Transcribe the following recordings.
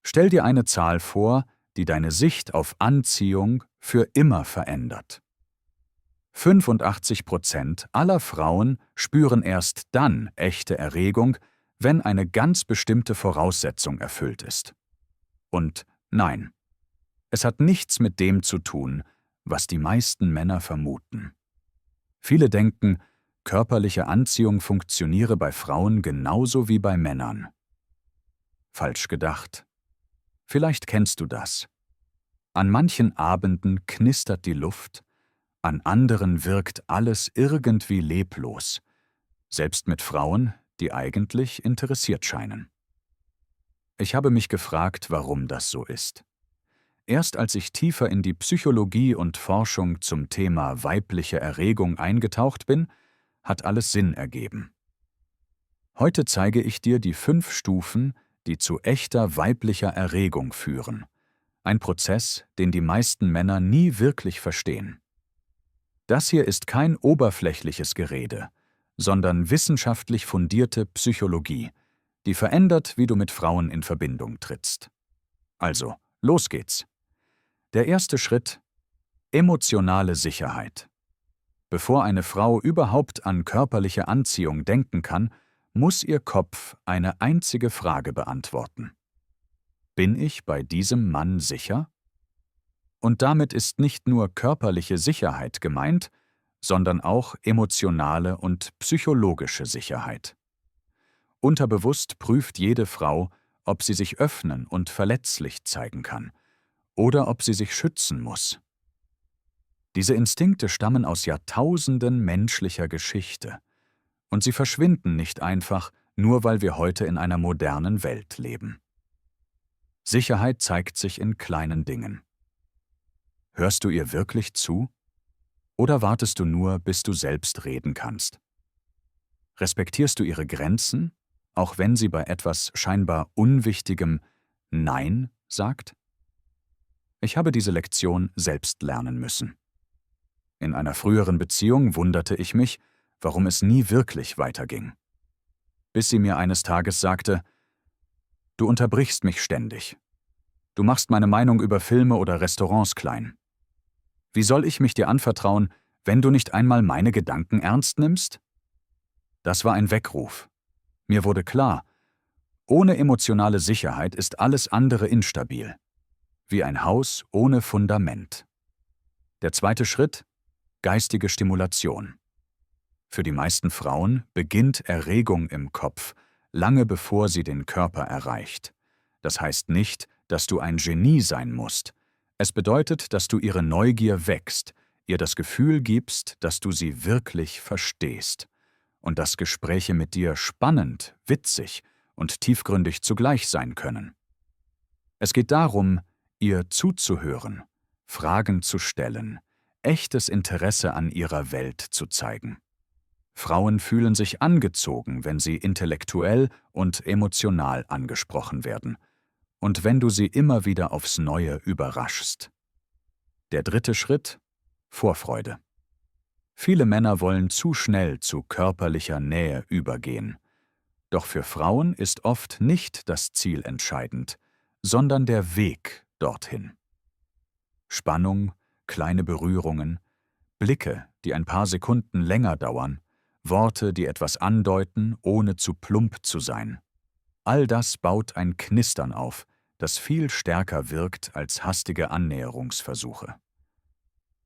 Stell dir eine Zahl vor, die deine Sicht auf Anziehung für immer verändert. 85% aller Frauen spüren erst dann echte Erregung, wenn eine ganz bestimmte Voraussetzung erfüllt ist. Und nein, es hat nichts mit dem zu tun, was die meisten Männer vermuten. Viele denken, körperliche Anziehung funktioniere bei Frauen genauso wie bei Männern. Falsch gedacht. Vielleicht kennst du das. An manchen Abenden knistert die Luft, an anderen wirkt alles irgendwie leblos, selbst mit Frauen, die eigentlich interessiert scheinen. Ich habe mich gefragt, warum das so ist. Erst als ich tiefer in die Psychologie und Forschung zum Thema weibliche Erregung eingetaucht bin, hat alles Sinn ergeben. Heute zeige ich dir die 5 Stufen, die zu echter weiblicher Erregung führen. Ein Prozess, den die meisten Männer nie wirklich verstehen. Das hier ist kein oberflächliches Gerede, sondern wissenschaftlich fundierte Psychologie, die verändert, wie du mit Frauen in Verbindung trittst. Also, los geht's. Der erste Schritt: emotionale Sicherheit. Bevor eine Frau überhaupt an körperliche Anziehung denken kann, muss ihr Kopf eine einzige Frage beantworten. Bin ich bei diesem Mann sicher? Und damit ist nicht nur körperliche Sicherheit gemeint, sondern auch emotionale und psychologische Sicherheit. Unterbewusst prüft jede Frau, ob sie sich öffnen und verletzlich zeigen kann oder ob sie sich schützen muss. Diese Instinkte stammen aus Jahrtausenden menschlicher Geschichte und sie verschwinden nicht einfach, nur weil wir heute in einer modernen Welt leben. Sicherheit zeigt sich in kleinen Dingen. Hörst du ihr wirklich zu? Oder wartest du nur, bis du selbst reden kannst? Respektierst du ihre Grenzen, auch wenn sie bei etwas scheinbar Unwichtigem Nein sagt? Ich habe diese Lektion selbst lernen müssen. In einer früheren Beziehung wunderte ich mich, warum es nie wirklich weiterging. Bis sie mir eines Tages sagte: „Du unterbrichst mich ständig. Du machst meine Meinung über Filme oder Restaurants klein. Wie soll ich mich dir anvertrauen, wenn du nicht einmal meine Gedanken ernst nimmst?“ Das war ein Weckruf. Mir wurde klar, ohne emotionale Sicherheit ist alles andere instabil. Wie ein Haus ohne Fundament. Der zweite Schritt: geistige Stimulation. Für die meisten Frauen beginnt Erregung im Kopf, lange bevor sie den Körper erreicht. Das heißt nicht, dass du ein Genie sein musst. Es bedeutet, dass du ihre Neugier wächst, ihr das Gefühl gibst, dass du sie wirklich verstehst und dass Gespräche mit dir spannend, witzig und tiefgründig zugleich sein können. Es geht darum, ihr zuzuhören, Fragen zu stellen, echtes Interesse an ihrer Welt zu zeigen. Frauen fühlen sich angezogen, wenn sie intellektuell und emotional angesprochen werden und wenn du sie immer wieder aufs Neue überraschst. Der dritte Schritt: Vorfreude. Viele Männer wollen zu schnell zu körperlicher Nähe übergehen. Doch für Frauen ist oft nicht das Ziel entscheidend, sondern der Weg dorthin. Spannung, kleine Berührungen, Blicke, die ein paar Sekunden länger dauern, Worte, die etwas andeuten, ohne zu plump zu sein. All das baut ein Knistern auf, das viel stärker wirkt als hastige Annäherungsversuche.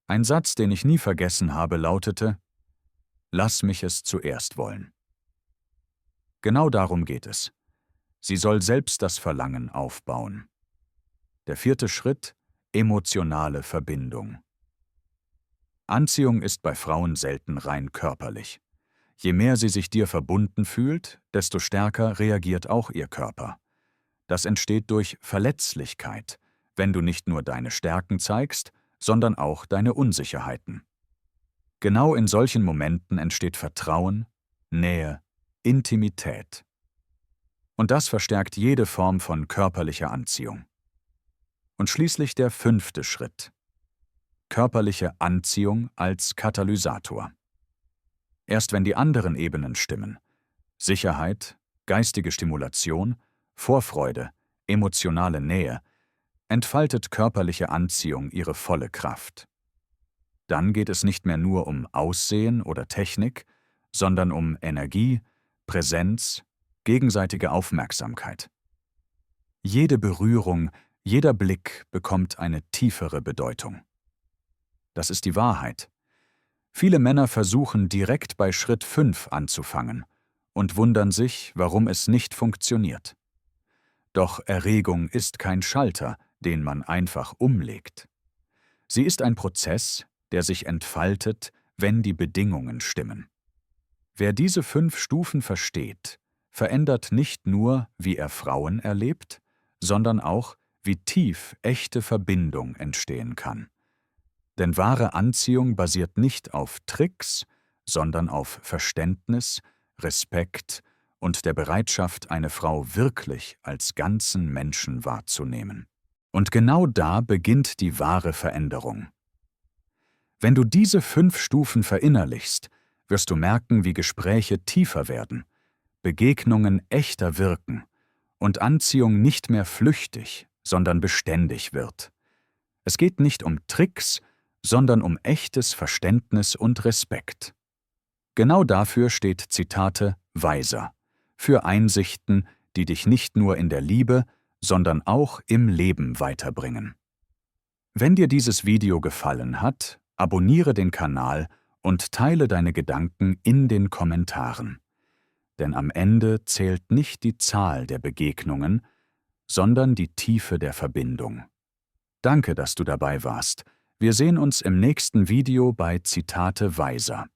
Ein Satz, den ich nie vergessen habe, lautete: „Lass mich es zuerst wollen.“ Genau darum geht es. Sie soll selbst das Verlangen aufbauen. Der vierte Schritt: emotionale Verbindung. Anziehung ist bei Frauen selten rein körperlich. Je mehr sie sich dir verbunden fühlt, desto stärker reagiert auch ihr Körper. Das entsteht durch Verletzlichkeit, wenn du nicht nur deine Stärken zeigst, sondern auch deine Unsicherheiten. Genau in solchen Momenten entsteht Vertrauen, Nähe, Intimität. Und das verstärkt jede Form von körperlicher Anziehung. Und schließlich der fünfte Schritt: körperliche Anziehung als Katalysator. Erst wenn die anderen Ebenen stimmen, Sicherheit, geistige Stimulation, Vorfreude, emotionale Nähe, entfaltet körperliche Anziehung ihre volle Kraft. Dann geht es nicht mehr nur um Aussehen oder Technik, sondern um Energie, Präsenz, gegenseitige Aufmerksamkeit. Jede Berührung, jeder Blick bekommt eine tiefere Bedeutung. Das ist die Wahrheit. Viele Männer versuchen direkt bei Schritt 5 anzufangen und wundern sich, warum es nicht funktioniert. Doch Erregung ist kein Schalter, den man einfach umlegt. Sie ist ein Prozess, der sich entfaltet, wenn die Bedingungen stimmen. Wer diese 5 Stufen versteht, verändert nicht nur, wie er Frauen erlebt, sondern auch, wie tief echte Verbindung entstehen kann. Denn wahre Anziehung basiert nicht auf Tricks, sondern auf Verständnis, Respekt und der Bereitschaft, eine Frau wirklich als ganzen Menschen wahrzunehmen. Und genau da beginnt die wahre Veränderung. Wenn du diese 5 Stufen verinnerlichst, wirst du merken, wie Gespräche tiefer werden, Begegnungen echter wirken und Anziehung nicht mehr flüchtig, sondern beständig wird. Es geht nicht um Tricks, sondern um echtes Verständnis und Respekt. Genau dafür steht Zitate Weiser, für Einsichten, die dich nicht nur in der Liebe, sondern auch im Leben weiterbringen. Wenn dir dieses Video gefallen hat, abonniere den Kanal und teile deine Gedanken in den Kommentaren. Denn am Ende zählt nicht die Zahl der Begegnungen, sondern die Tiefe der Verbindung. Danke, dass du dabei warst. Wir sehen uns im nächsten Video bei Zitate Weiser.